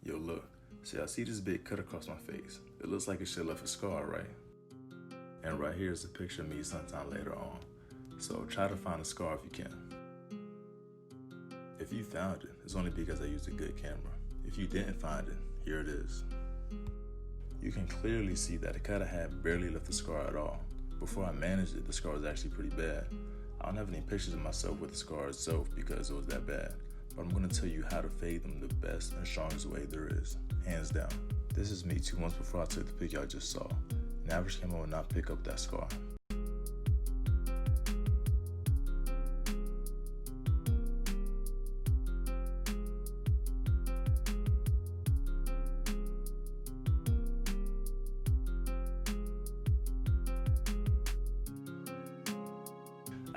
Yo, look, see, I see this big cut across my face. It looks like it should have left a scar, right? And right here is a picture of me sometime later on. So try to find a scar if you can. If you found it, it's only because I used a good camera. If you didn't find it, here it is. You can clearly see that the cut I had barely left a scar at all. Before I managed it, the scar was actually pretty bad. I don't have any pictures of myself with the scar itself because it was that bad, but I'm going to tell you how to fade them the best and strongest way there is, hands down. This is me 2 months before I took the pic y'all just saw. An average camera would not pick up that scar.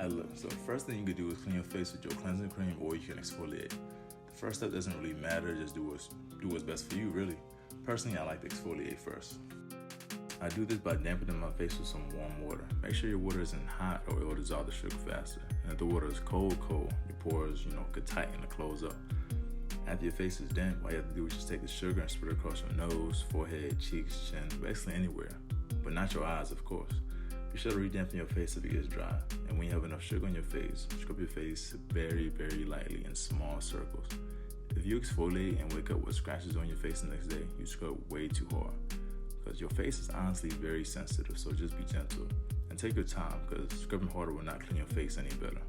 Look, so the first thing you can do is clean your face with your cleansing cream, or you can exfoliate. The first step doesn't really matter, just do what's best for you, really. Personally, I like to exfoliate first. I do this by dampening my face with some warm water. Make sure your water isn't hot or it will dissolve the sugar faster. And if the water is cold, your pores, could tighten or close up. After your face is damp, all you have to do is just take the sugar and spread it across your nose, forehead, cheeks, chin, basically anywhere. But not your eyes, of course. Be sure to re-dampen your face if it gets dry. And when you have enough sugar on your face, scrub your face very, very lightly in small circles. If you exfoliate and wake up with scratches on your face the next day, you scrub way too hard. Because your face is honestly very sensitive, so just be gentle. And take your time, because scrubbing harder will not clean your face any better.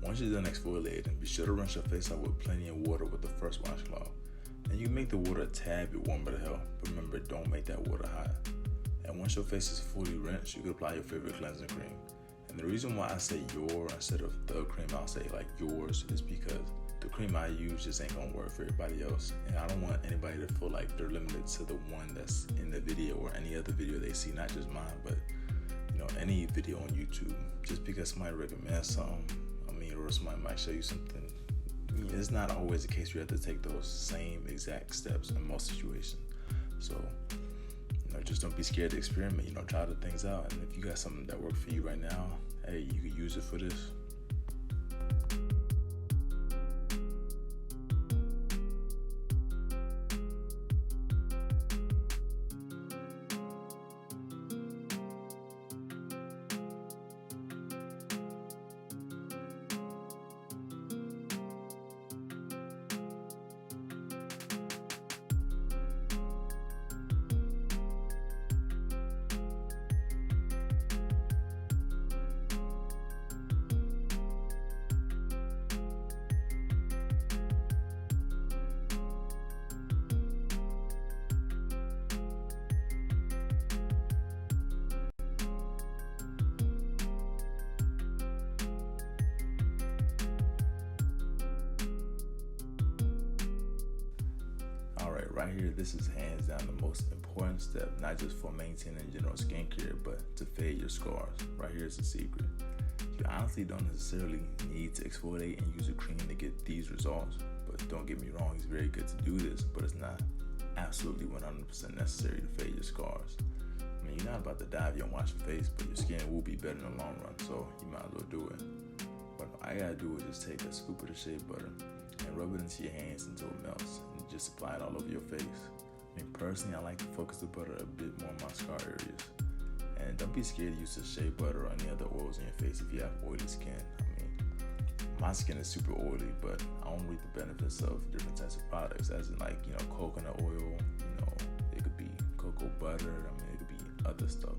Once you're done exfoliating, be sure to rinse your face out with plenty of water with the first washcloth. And you can make the water a tad bit warmer to help, but remember, don't make that water hot. And once your face is fully rinsed, you can apply your favorite cleansing cream. And the reason why I say your instead of the cream, I'll say like yours, is because the cream I use just ain't gonna work for everybody else. And I don't want anybody to feel like they're limited to the one that's in the video or any other video they see, not just mine, but any video on YouTube. Just because somebody recommends something, or somebody might show you something, it's not always the case you have to take those same exact steps in most situations. So, just don't be scared to experiment, try the things out. And if you got something that works for you right now, hey, you can use it for this. Right here, this is hands down the most important step, not just for maintaining general skincare, but to fade your scars. Right here is the secret. You honestly don't necessarily need to exfoliate and use a cream to get these results, but don't get me wrong, it's very good to do this, but it's not absolutely 100% necessary to fade your scars. You're not about to die if you don't wash your face, but your skin will be better in the long run, so you might as well do it. What I gotta do is just take a scoop of the shea butter and rub it into your hands until it melts, and just apply it all over your face. Personally, I like to focus the butter a bit more on my scar areas. And don't be scared to use the shea butter or any other oils on your face if you have oily skin. My skin is super oily, but I don't reap the benefits of different types of products, as in coconut oil, it could be cocoa butter, it could be other stuff.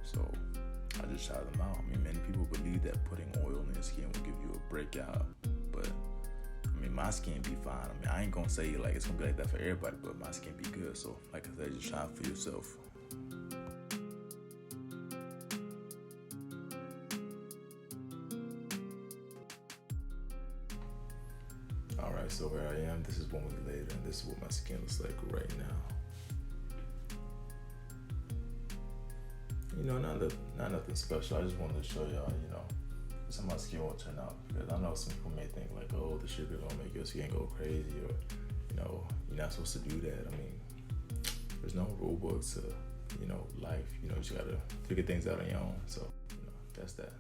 So I just try them out. Many people believe that putting oil in your skin will give you a breakout, but mean, my skin be fine. I mean, I ain't gonna say like it's gonna be like that for everybody, but my skin be good. So like I said, just try it for yourself. Alright, so here I am. This is 1 week later, and this is what my skin looks like right now. You know, not nothing special. I just wanted to show y'all, you know, how my skin will turn out. Because I know some people may think like, oh, the sugar gonna make your skin go crazy, or you know, you're not supposed to do that. I mean, there's no rule book to, you know, life. You know, you just gotta figure things out on your own. So, you know, that's that.